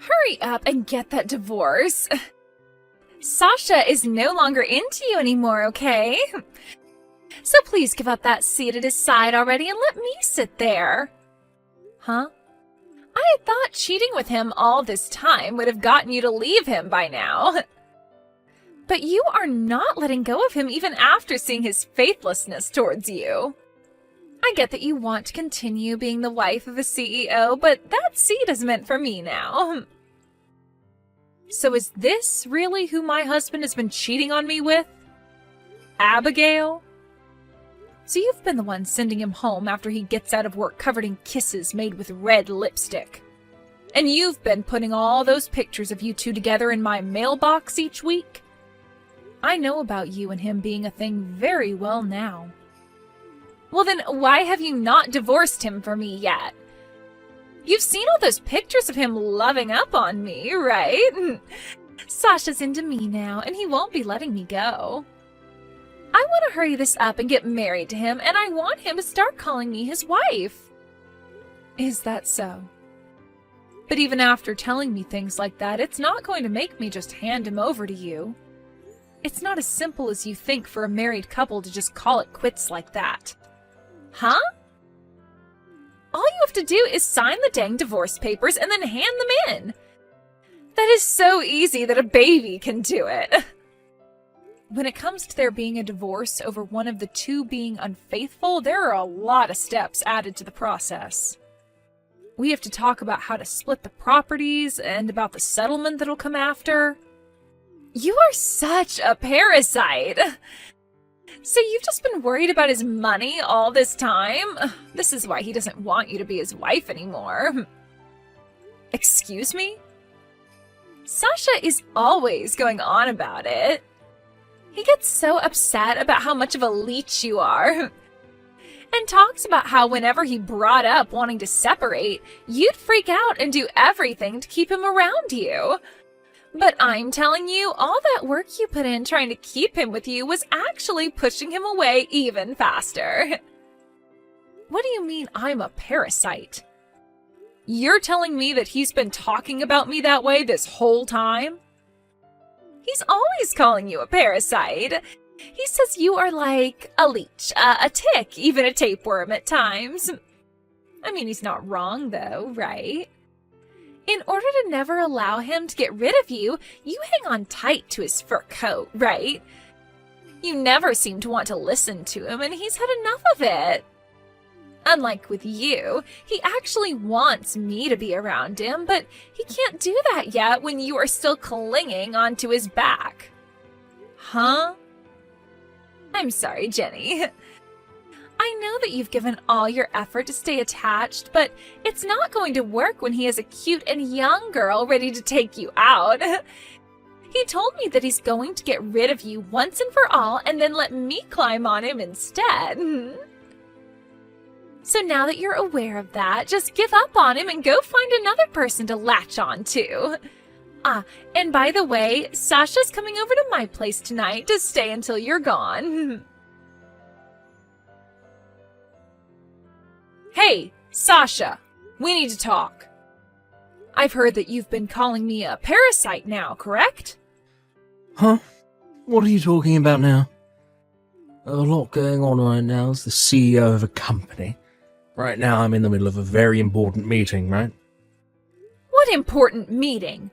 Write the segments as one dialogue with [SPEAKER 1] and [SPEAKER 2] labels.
[SPEAKER 1] Hurry up and get that divorce. Sasha is no longer into you anymore, okay? So please give up that seat at his side already and let me sit there. Huh? I had thought cheating with him all this time would have gotten you to leave him by now. But you are not letting go of him even after seeing his faithlessness towards you. I get that you want to continue being the wife of a CEO, but that seat is meant for me now. So is this really who my husband has been cheating on me with? Abigail? So you've been the one sending him home after he gets out of work covered in kisses made with red lipstick. And you've been putting all those pictures of you two together in my mailbox each week? I know about you and him being a thing very well now. Well then, why have you not divorced him for me yet? You've seen all those pictures of him loving up on me, right? Sasha's into me now, and he won't be letting me go. I want to hurry this up and get married to him, and I want him to start calling me his wife. Is that so? But even after telling me things like that, it's not going to make me just hand him over to you. It's not as simple as you think for a married couple to just call it quits like that. Huh? All you have to do is sign the dang divorce papers and then hand them in. That is so easy that a baby can do it. When it comes to there being a divorce over one of the two being unfaithful, there are a lot of steps added to the process. We have to talk about how to split the properties and about the settlement that'll come after. You are such a parasite. So you've just been worried about his money all this time? This is why he doesn't want you to be his wife anymore. Excuse me? Sasha is always going on about it. He gets so upset about how much of a leech you are. And talks about how whenever he brought up wanting to separate, you'd freak out and do everything to keep him around you. But I'm telling you, all that work you put in trying to keep him with you was actually pushing him away even faster. What do you mean I'm a parasite? You're telling me that he's been talking about me that way this whole time? He's always calling you a parasite. He says you are like a leech, a tick, even a tapeworm at times. I mean, he's not wrong though, right? In order to never allow him to get rid of you, you hang on tight to his fur coat, right? You never seem to want to listen to him, and he's had enough of it. Unlike with you, he actually wants me to be around him, but he can't do that yet when you are still clinging onto his back. Huh? I'm sorry, Jenny. I know that you've given all your effort to stay attached, but it's not going to work when he is a cute and young girl ready to take you out. He told me that he's going to get rid of you once and for all and then let me climb on him instead. So now that you're aware of that, just give up on him and go find another person to latch on to. And by the way, Sasha's coming over to my place tonight to stay until you're gone. Hey, Sasha, we need to talk. I've heard that you've been calling me a parasite now, correct?
[SPEAKER 2] Huh? What are you talking about now? A lot going on right now as the CEO of a company. Right now I'm in the middle of a very important meeting, right?
[SPEAKER 1] What important meeting?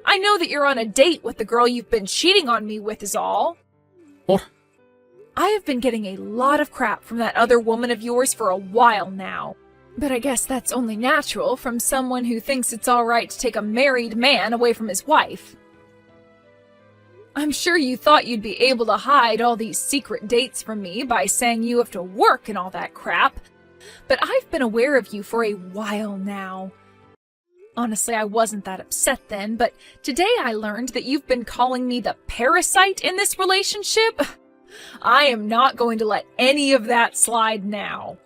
[SPEAKER 1] I know that you're on a date with the girl you've been cheating on me with is all.
[SPEAKER 2] What?
[SPEAKER 1] I have been getting a lot of crap from that other woman of yours for a while now. But I guess that's only natural from someone who thinks it's all right to take a married man away from his wife. I'm sure you thought you'd be able to hide all these secret dates from me by saying you have to work and all that crap. But I've been aware of you for a while now. Honestly, I wasn't that upset then, but today I learned that you've been calling me the parasite in this relationship. I am not going to let any of that slide now.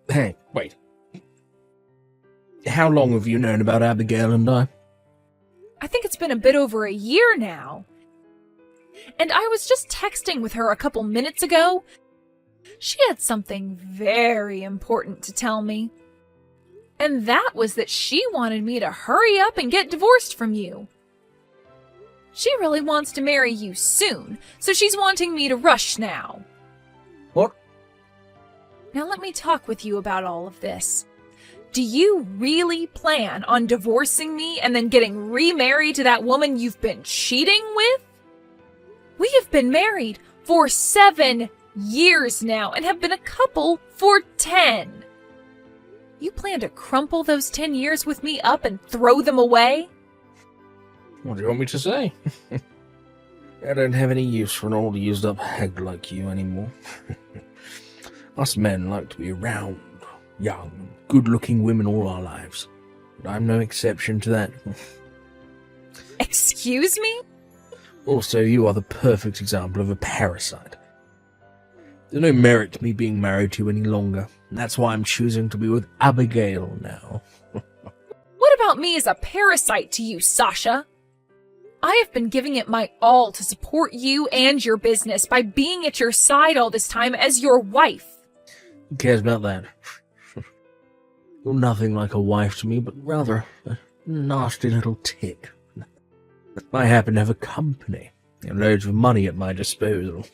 [SPEAKER 2] Hey, wait. How long have you known about Abigail and I?
[SPEAKER 1] I think it's been a bit over a year now. And I was just texting with her a couple minutes ago. She had something very important to tell me. And that was that she wanted me to hurry up and get divorced from you. She really wants to marry you soon, so she's wanting me to rush now.
[SPEAKER 2] What?
[SPEAKER 1] Now let me talk with you about all of this. Do you really plan on divorcing me and then getting remarried to that woman you've been cheating with? We have been married for 7 years now and have been a couple for 10. You plan to crumple those 10 years with me up and throw them away?
[SPEAKER 2] What do you want me to say? I don't have any use for an old used-up hag like you anymore. Us men like to be around young, good-looking women all our lives. But I'm no exception to that.
[SPEAKER 1] Excuse me?
[SPEAKER 2] Also, you are the perfect example of a parasite. There's no merit to me being married to you any longer. And that's why I'm choosing to be with Abigail now.
[SPEAKER 1] What about me as a parasite to you, Sasha? I have been giving it my all to support you and your business by being at your side all this time as your wife.
[SPEAKER 2] Who cares about that? You're nothing like a wife to me, but rather a nasty little tick. I happen to have a company and loads of money at my disposal.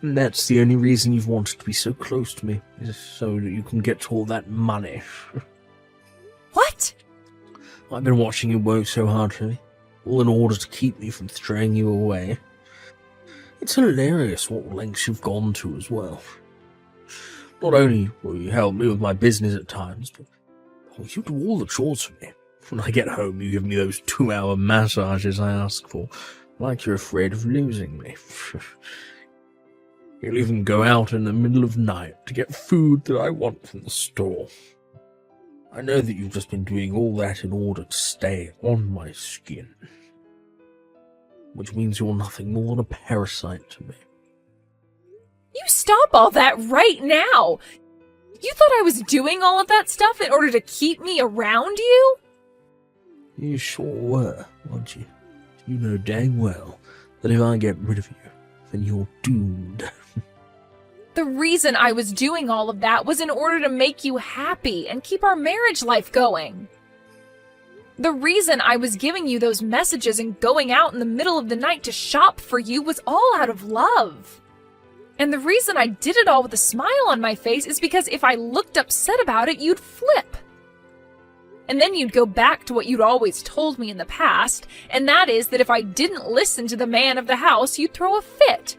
[SPEAKER 2] And that's the only reason you've wanted to be so close to me, is so that you can get all that money.
[SPEAKER 1] What?
[SPEAKER 2] I've been watching you work so hard for me, all in order to keep me from throwing you away. It's hilarious what lengths you've gone to as well. Not only will you help me with my business at times, but you do all the chores for me. When I get home, you give me those 2-hour massages I ask for, like you're afraid of losing me. You'll even go out in the middle of night to get food that I want from the store. I know that you've just been doing all that in order to stay on my skin. Which means you're nothing more than a parasite to me.
[SPEAKER 1] You stop all that right now! You thought I was doing all of that stuff in order to keep me around you?
[SPEAKER 2] You sure were, weren't you? You know dang well that if I get rid of you, then you're doomed.
[SPEAKER 1] The reason I was doing all of that was in order to make you happy and keep our marriage life going. The reason I was giving you those messages and going out in the middle of the night to shop for you was all out of love. And the reason I did it all with a smile on my face is because if I looked upset about it, you'd flip. And then you'd go back to what you'd always told me in the past, and that is that if I didn't listen to the man of the house, you'd throw a fit.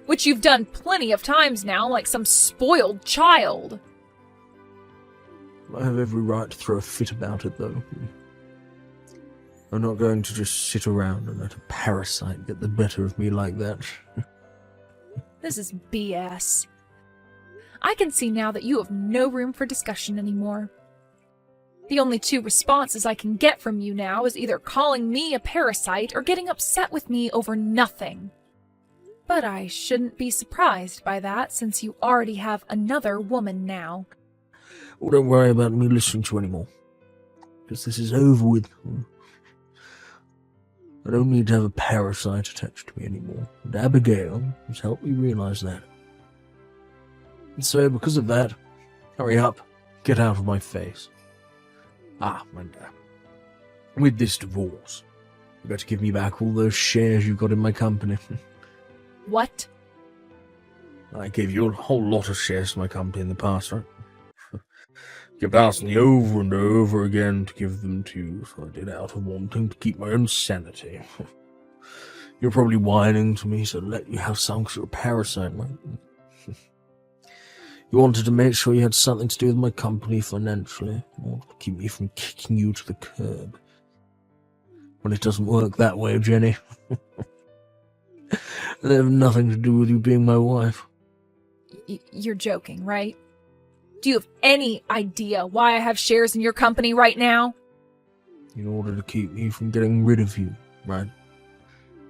[SPEAKER 1] Which you've done plenty of times now, like some spoiled child.
[SPEAKER 2] I have every right to throw a fit about it, though. I'm not going to just sit around and let a parasite get the better of me like that.
[SPEAKER 1] This is BS. I can see now that you have no room for discussion anymore. The only 2 responses I can get from you now is either calling me a parasite or getting upset with me over nothing. But I shouldn't be surprised by that, since you already have another woman now.
[SPEAKER 2] Well, don't worry about me listening to you anymore, because this is over with. I don't need to have a parasite attached to me anymore, and Abigail has helped me realize that. And so, because of that, hurry up, get out of my face. And with this divorce, you've got to give me back all those shares you got in my company.
[SPEAKER 1] What?
[SPEAKER 2] I gave you a whole lot of shares to my company in the past, right? Kept asking me over and over again to give them to you, so I did out of wanting to keep my own sanity. You're probably whining to me, so let you have some sort of parasite, right? You wanted to make sure you had something to do with my company financially, or to keep me from kicking you to the curb. Well, it doesn't work that way, Jenny. They have nothing to do with you being my wife.
[SPEAKER 1] You're joking, right? Do you have any idea why I have shares in your company right now?
[SPEAKER 2] In order to keep me from getting rid of you, right?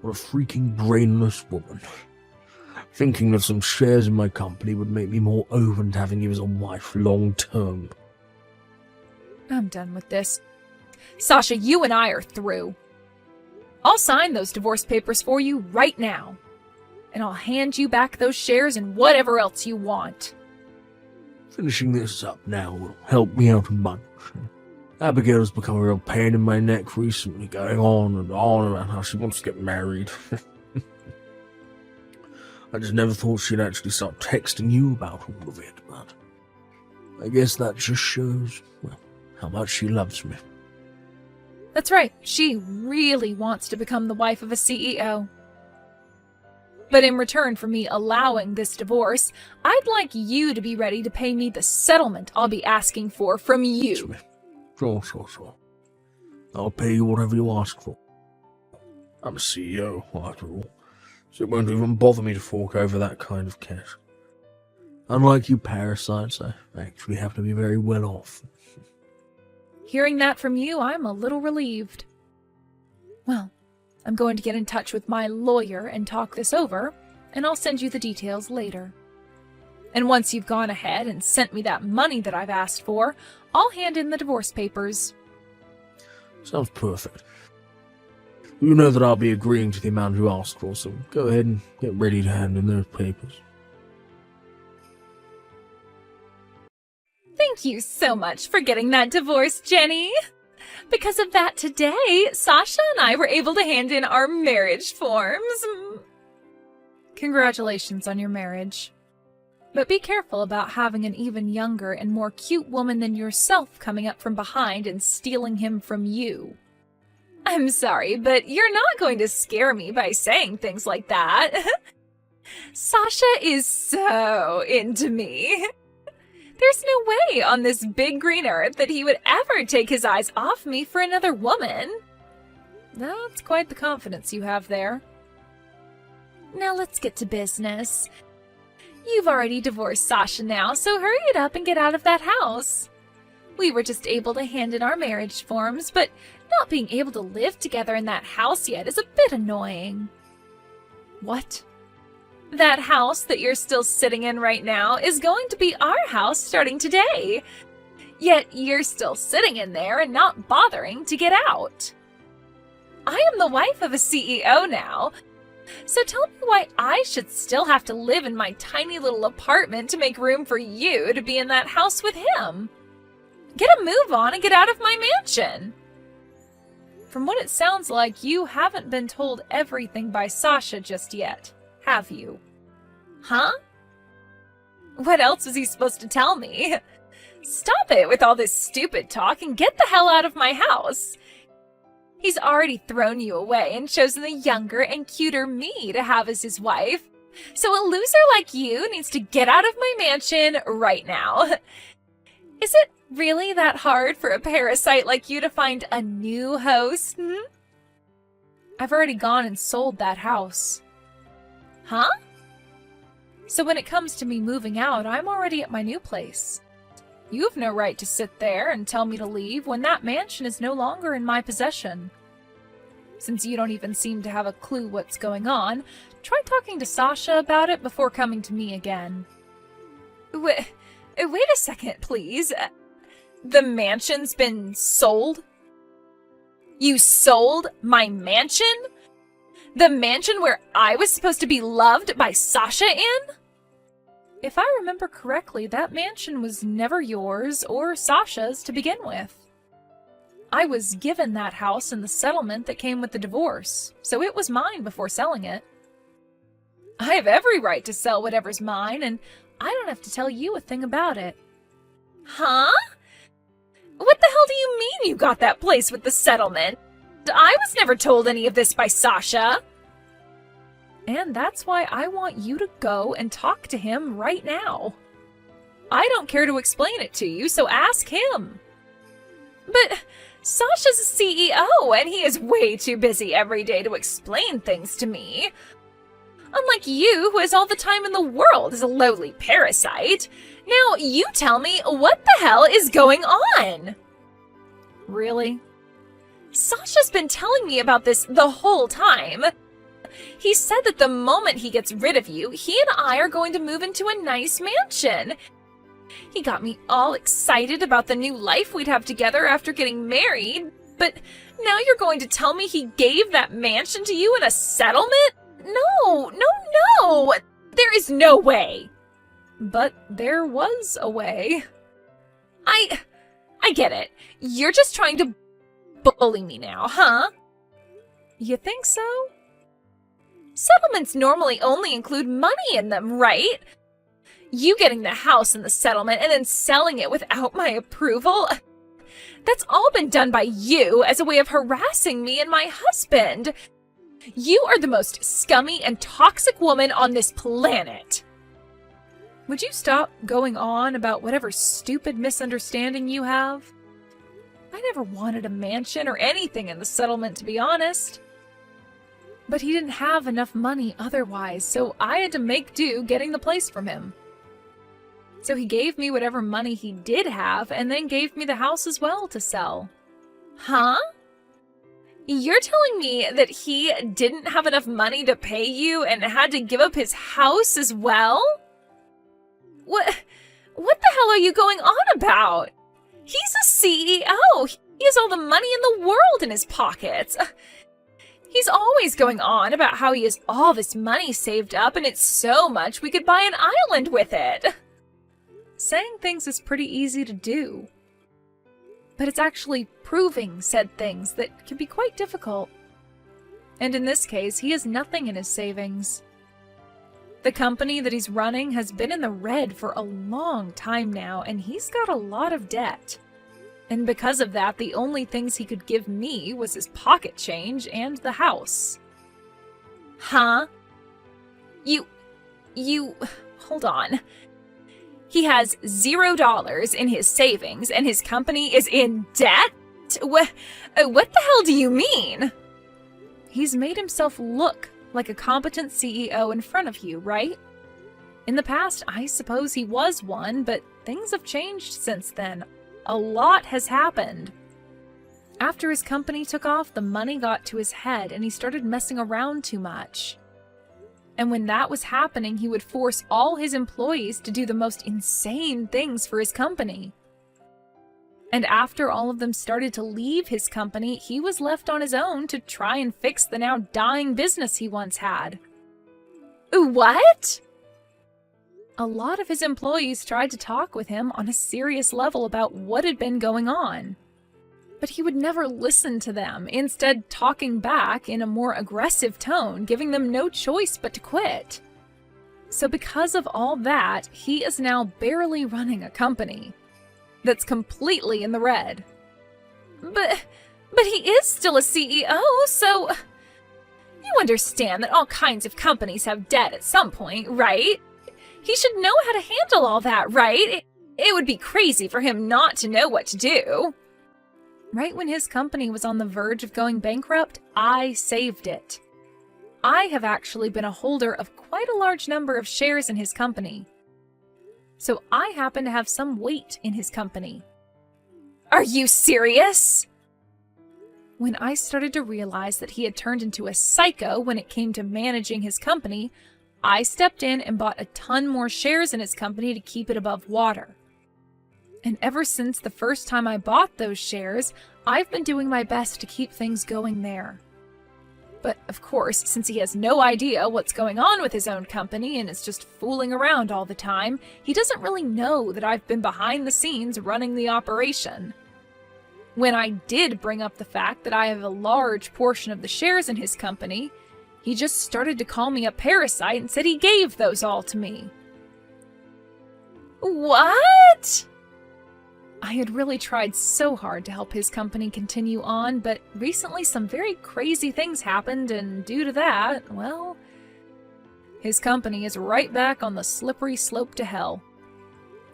[SPEAKER 2] What a freaking brainless woman. Thinking that some shares in my company would make me more open to having you as a wife long term.
[SPEAKER 1] I'm done with this. Sasha, you and I are through. I'll sign those divorce papers for you right now. And I'll hand you back those shares and whatever else you want.
[SPEAKER 2] Finishing this up now will help me out a bunch. Abigail's become a real pain in my neck recently, going on and on about how she wants to get married. I just never thought she'd actually start texting you about all of it, but I guess that just shows, well, how much she loves me.
[SPEAKER 1] That's right, she really wants to become the wife of a CEO. But in return for me allowing this divorce, I'd like you to be ready to pay me the settlement I'll be asking for from you.
[SPEAKER 2] Sure. I'll pay you whatever you ask for. I'm a CEO, after all, so it won't even bother me to fork over that kind of cash. Unlike you parasites, I actually have to be very well off.
[SPEAKER 1] Hearing that from you, I'm a little relieved. Well, I'm going to get in touch with my lawyer and talk this over, and I'll send you the details later. And once you've gone ahead and sent me that money that I've asked for, I'll hand in the divorce papers.
[SPEAKER 2] Sounds perfect. You know that I'll be agreeing to the amount you asked for, so go ahead and get ready to hand in those papers.
[SPEAKER 1] Thank you so much for getting that divorce, Jenny. Because of that today, Sasha and I were able to hand in our marriage forms. Congratulations on your marriage. But be careful about having an even younger and more cute woman than yourself coming up from behind and stealing him from you. I'm sorry, but you're not going to scare me by saying things like that. Sasha is so into me. There's no way on this big green earth that he would ever take his eyes off me for another woman. That's quite the confidence you have there. Now let's get to business. You've already divorced Sasha now, so hurry it up and get out of that house. We were just able to hand in our marriage forms, but not being able to live together in that house yet is a bit annoying. What? That house that you're still sitting in right now is going to be our house starting today. Yet you're still sitting in there and not bothering to get out. I am the wife of a CEO now. So tell me why I should still have to live in my tiny little apartment to make room for you to be in that house with him. Get a move on and get out of my mansion. From what it sounds like, you haven't been told everything by Sasha just yet, have you? Huh? What else was he supposed to tell me? Stop it with all this stupid talk and get the hell out of my house. He's already thrown you away and chosen the younger and cuter me to have as his wife. So a loser like you needs to get out of my mansion right now. Is it really that hard for a parasite like you to find a new host? I've already gone and sold that house. Huh? So when it comes to me moving out, I'm already at my new place. You have no right to sit there and tell me to leave when that mansion is no longer in my possession. Since you don't even seem to have a clue what's going on, try talking to Sasha about it before coming to me again. Wait a second, please. The mansion's been sold? You sold my mansion? The mansion where I was supposed to be loved by Sasha in? If I remember correctly, that mansion was never yours or Sasha's to begin with. I was given that house in the settlement that came with the divorce, so it was mine before selling it. I have every right to sell whatever's mine, and I don't have to tell you a thing about it. Huh? What the hell do you mean you got that place with the settlement? I was never told any of this by Sasha. And that's why I want you to go and talk to him right now. I don't care to explain it to you, so ask him. But Sasha's a CEO, and he is way too busy every day to explain things to me. Unlike you, who has all the time in the world as a lowly parasite. Now, you tell me, what the hell is going on? Really? Sasha's been telling me about this the whole time. He said that the moment he gets rid of you, he and I are going to move into a nice mansion. He got me all excited about the new life we'd have together after getting married, but now you're going to tell me he gave that mansion to you in a settlement? No! There is no way. but there was a way. I get it. You're just trying to bully me now, huh? You think so? Settlements normally only include money in them, right? You getting the house in the settlement and then selling it without my approval? That's all been done by you as a way of harassing me and my husband. You are the most scummy and toxic woman on this planet. Would you stop going on about whatever stupid misunderstanding you have? I never wanted a mansion or anything in the settlement, to be honest. But he didn't have enough money otherwise, so I had to make do getting the place from him. So he gave me whatever money he did have, and then gave me the house as well to sell. Huh? You're telling me that he didn't have enough money to pay you and had to give up his house as well? What the hell are you going on about? He's a CEO. He has all the money in the world in his pockets. He's always going on about how he has all this money saved up and it's so much we could buy an island with it. Saying things is pretty easy to do. But it's actually proving said things that can be quite difficult. And in this case, he has nothing in his savings. The company that he's running has been in the red for a long time now, and he's got a lot of debt. And because of that, the only things he could give me was his pocket change and the house. Huh? You... Hold on. He has $0 in his savings, and his company is in debt? What the hell do you mean? He's made himself look like a competent CEO in front of you, right? In the past, I suppose he was one, but things have changed since then. A lot has happened. After his company took off, the money got to his head, and he started messing around too much. And when that was happening, he would force all his employees to do the most insane things for his company. And after all of them started to leave his company, he was left on his own to try and fix the now dying business he once had. What? A lot of his employees tried to talk with him on a serious level about what had been going on. But he would never listen to them, instead talking back in a more aggressive tone, giving them no choice but to quit. So because of all that, he is now barely running a company that's completely in the red. But he is still a CEO, so you understand that all kinds of companies have debt at some point, right? He should know how to handle all that, right? It would be crazy for him not to know what to do. Right when his company was on the verge of going bankrupt, I saved it. I have actually been a holder of quite a large number of shares in his company. So I happen to have some weight in his company. Are you serious? When I started to realize that he had turned into a psycho when it came to managing his company, I stepped in and bought a ton more shares in his company to keep it above water. And ever since the first time I bought those shares, I've been doing my best to keep things going there. But of course, since he has no idea what's going on with his own company and is just fooling around all the time, he doesn't really know that I've been behind the scenes running the operation. When I did bring up the fact that I have a large portion of the shares in his company, he just started to call me a parasite and said he gave those all to me. What? I had really tried so hard to help his company continue on, but recently some very crazy things happened, and due to that, well, his company is right back on the slippery slope to hell.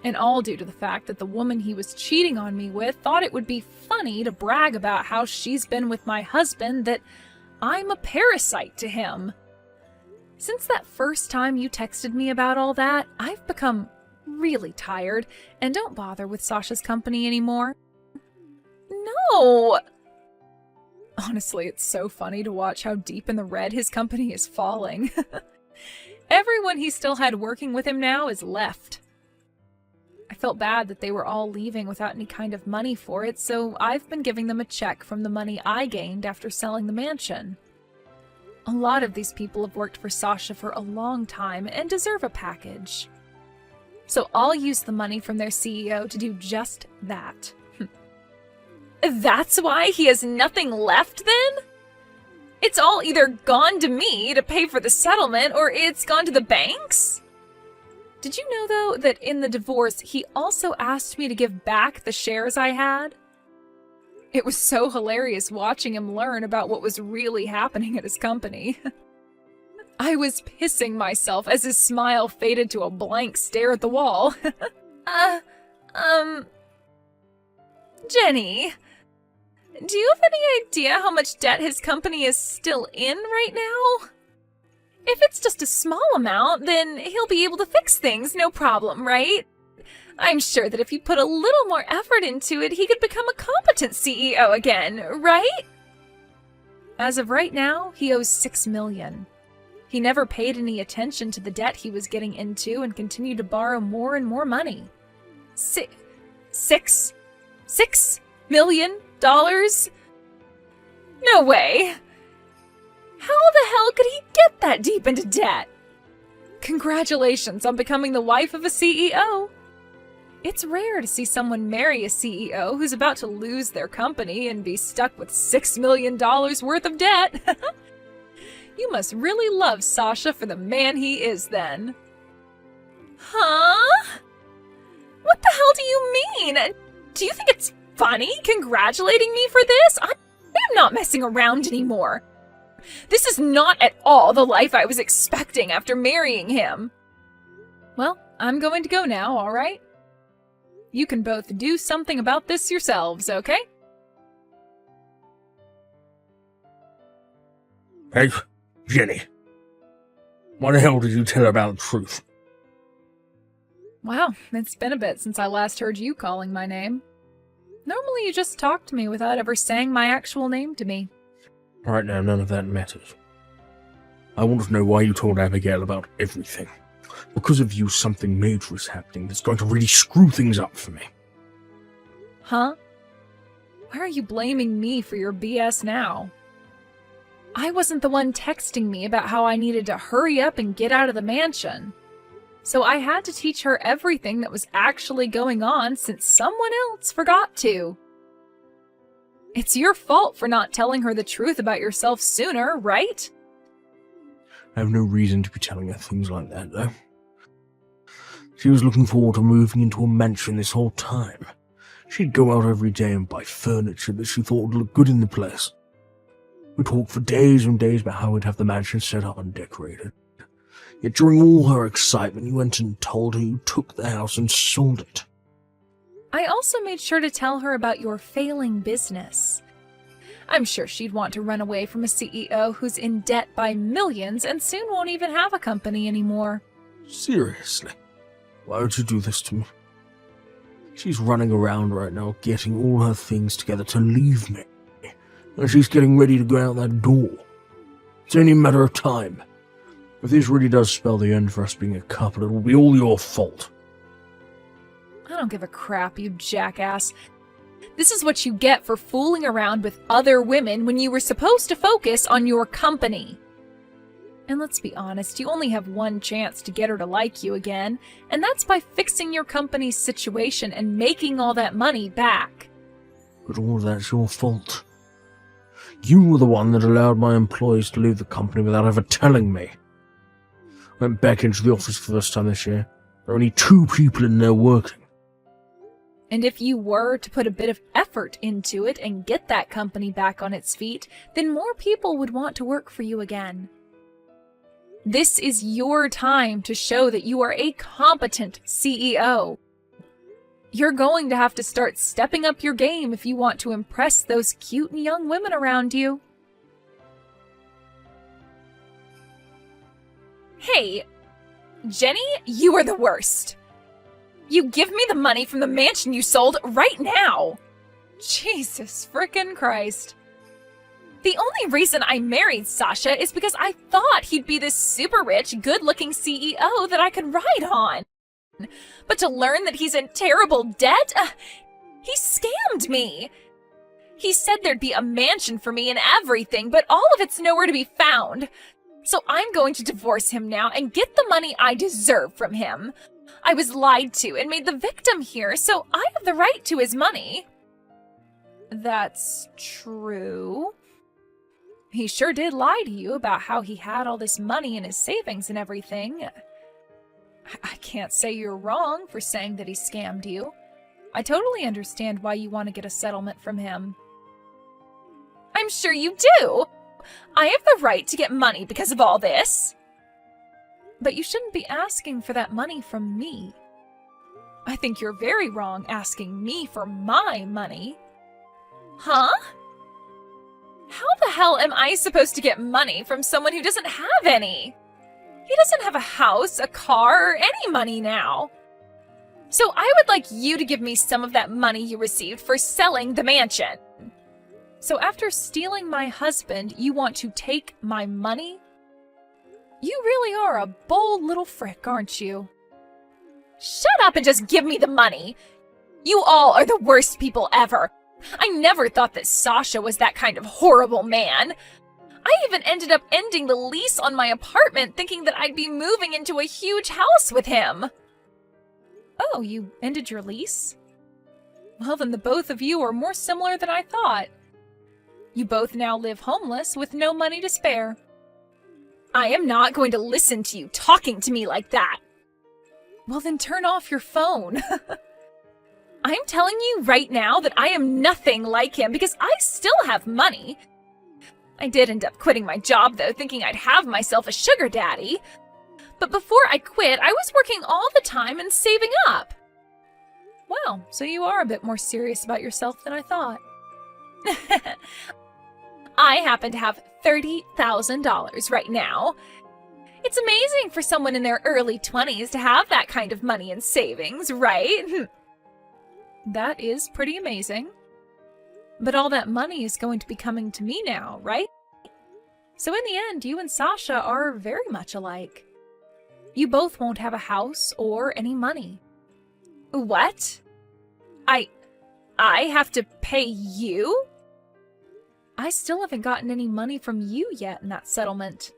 [SPEAKER 1] And all due to the fact that the woman he was cheating on me with thought it would be funny to brag about how she's been with my husband, that I'm a parasite to him. Since that first time you texted me about all that, I've become really tired and don't bother with Sasha's company anymore. No! Honestly, it's so funny to watch how deep in the red his company is falling. Everyone he still had working with him now is left. I felt bad that they were all leaving without any kind of money for it, so I've been giving them a check from the money I gained after selling the mansion. A lot of these people have worked for Sasha for a long time and deserve a package. So I'll use the money from their CEO to do just that. That's why he has nothing left then? It's all either gone to me to pay for the settlement, or it's gone to the banks? Did you know, though, that in the divorce, he also asked me to give back the shares I had? It was so hilarious watching him learn about what was really happening at his company. I was pissing myself as his smile faded to a blank stare at the wall. Jenny, do you have any idea how much debt his company is still in right now? If it's just a small amount, then he'll be able to fix things, no problem, right? I'm sure that if he put a little more effort into it, he could become a competent CEO again, right? As of right now, he owes $6 million. He never paid any attention to the debt he was getting into and continued to borrow more and more money. $6 million? No way! How the hell could he get that deep into debt? Congratulations on becoming the wife of a CEO. It's rare to see someone marry a CEO who's about to lose their company and be stuck with $6 million worth of debt. You must really love Sasha for the man he is then. Huh? What the hell do you mean? Do you think it's funny congratulating me for this? I'm not messing around anymore. This is not at all the life I was expecting after marrying him. Well, I'm going to go now, all right? You can both do something about this yourselves, okay?
[SPEAKER 2] Hey, Jenny. Why the hell did you tell her about the truth?
[SPEAKER 1] Wow, it's been a bit since I last heard you calling my name. Normally you just talk to me without ever saying my actual name to me.
[SPEAKER 2] Right now, none of that matters. I want to know why you told Abigail about everything. Because of you, something major is happening that's going to really screw things up for me.
[SPEAKER 1] Huh? Why are you blaming me for your BS now? I wasn't the one texting me about how I needed to hurry up and get out of the mansion. So I had to teach her everything that was actually going on since someone else forgot to. It's your fault for not telling her the truth about yourself sooner, right?
[SPEAKER 2] I have no reason to be telling her things like that, though. She was looking forward to moving into a mansion this whole time. She'd go out every day and buy furniture that she thought would look good in the place. We talked for days and days about how we'd have the mansion set up and decorated. Yet during all her excitement, you went and told her you took the house and sold it.
[SPEAKER 1] I also made sure to tell her about your failing business. I'm sure she'd want to run away from a CEO who's in debt by millions and soon won't even have a company anymore.
[SPEAKER 2] Seriously? Why would you do this to me? She's running around right now, getting all her things together to leave me. And she's getting ready to go out that door. It's only a matter of time. If this really does spell the end for us being a couple, it will be all your fault.
[SPEAKER 1] I don't give a crap, you jackass. This is what you get for fooling around with other women when you were supposed to focus on your company. And let's be honest, you only have one chance to get her to like you again, and that's by fixing your company's situation and making all that money back.
[SPEAKER 2] But all that's your fault. You were the one that allowed my employees to leave the company without ever telling me. Went back into the office for the first time this year. There are only 2 people in there working.
[SPEAKER 1] And if you were to put a bit of effort into it and get that company back on its feet, then more people would want to work for you again. This is your time to show that you are a competent CEO. You're going to have to start stepping up your game if you want to impress those cute and young women around you. Hey, Jenny, you are the worst. You give me the money from the mansion you sold right now. Jesus frickin' Christ. The only reason I married Sasha is because I thought he'd be this super rich, good-looking CEO that I could ride on. But to learn that he's in terrible debt, he scammed me. He said there'd be a mansion for me and everything, but all of it's nowhere to be found. So I'm going to divorce him now and get the money I deserve from him. I was lied to and made the victim here, so I have the right to his money. That's true. He sure did lie to you about how he had all this money in his savings and everything. I can't say you're wrong for saying that he scammed you. I totally understand why you want to get a settlement from him. I'm sure you do. I have the right to get money because of all this. But you shouldn't be asking for that money from me. I think you're very wrong asking me for my money. Huh? How the hell am I supposed to get money from someone who doesn't have any? He doesn't have a house, a car, or any money now. So I would like you to give me some of that money you received for selling the mansion. So after stealing my husband, you want to take my money? You really are a bold little frick, aren't you? Shut up and just give me the money. You all are the worst people ever. I never thought that Sasha was that kind of horrible man. I even ended up ending the lease on my apartment thinking that I'd be moving into a huge house with him. Oh, you ended your lease? Well, then the both of you are more similar than I thought. You both now live homeless with no money to spare. I am not going to listen to you talking to me like that. Well, then turn off your phone. I'm telling you right now that I am nothing like him because I still have money. I did end up quitting my job, though, thinking I'd have myself a sugar daddy. But before I quit, I was working all the time and saving up. Well, so you are a bit more serious about yourself than I thought. I happen to have $30,000 right now. It's amazing for someone in their early 20s to have that kind of money in savings, right? That is pretty amazing. But all that money is going to be coming to me now, right? So in the end, you and Sasha are very much alike. You both won't have a house or any money. What? I have to pay you? I still haven't gotten any money from you yet in that settlement.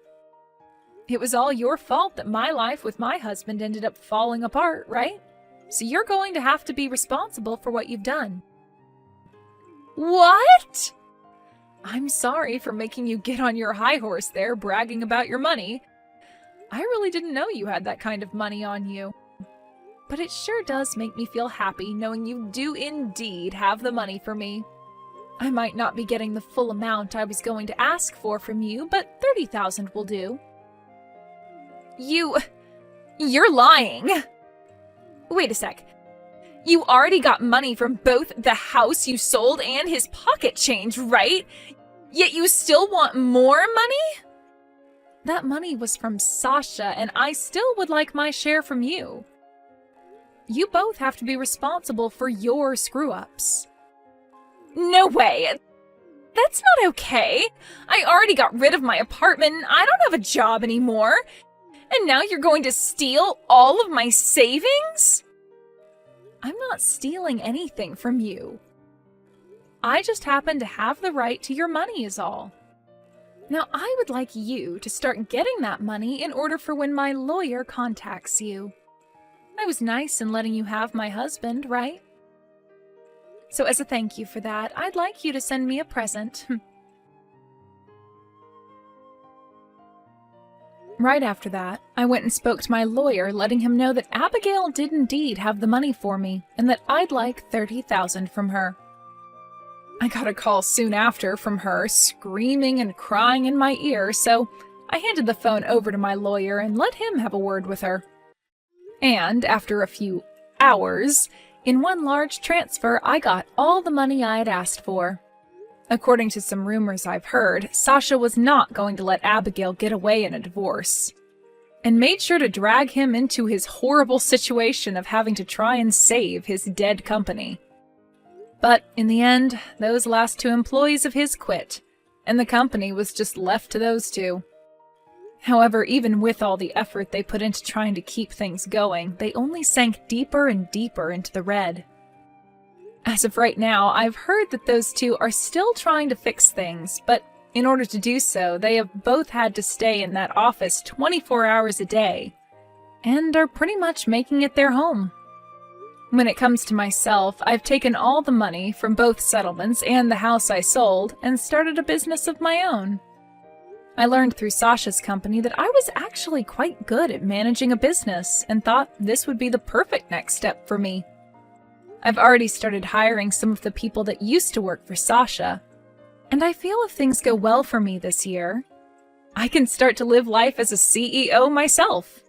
[SPEAKER 1] It was all your fault that my life with my husband ended up falling apart, right? So you're going to have to be responsible for what you've done. What? I'm sorry for making you get on your high horse there, bragging about your money. I really didn't know you had that kind of money on you. But it sure does make me feel happy knowing you do indeed have the money for me. I might not be getting the full amount I was going to ask for from you, but $30,000 will do. You're lying. Wait a sec. You already got money from both the house you sold and his pocket change, right? Yet you still want more money? That money was from Sasha, and I still would like my share from you. You both have to be responsible for your screw-ups. No way! That's not okay! I already got rid of my apartment, and I don't have a job anymore. And now you're going to steal all of my savings? I'm not stealing anything from you. I just happen to have the right to your money is all. Now I would like you to start getting that money in order for when my lawyer contacts you. I was nice in letting you have my husband, right? So as a thank you for that, I'd like you to send me a present. Right after that, I went and spoke to my lawyer, letting him know that Abigail did indeed have the money for me, and that I'd like $30,000 from her. I got a call soon after from her, screaming and crying in my ear, so I handed the phone over to my lawyer and let him have a word with her. And after a few hours, in one large transfer, I got all the money I had asked for. According to some rumors I've heard, Sasha was not going to let Abigail get away in a divorce, and made sure to drag him into his horrible situation of having to try and save his dead company. But in the end, those last 2 employees of his quit, and the company was just left to those 2. However, even with all the effort they put into trying to keep things going, they only sank deeper and deeper into the red. As of right now, I've heard that those 2 are still trying to fix things, but in order to do so, they have both had to stay in that office 24 hours a day. and are pretty much making it their home. When it comes to myself, I've taken all the money from both settlements and the house I sold and started a business of my own. I learned through Sasha's company that I was actually quite good at managing a business and thought this would be the perfect next step for me. I've already started hiring some of the people that used to work for Sasha, and I feel if things go well for me this year, I can start to live life as a CEO myself.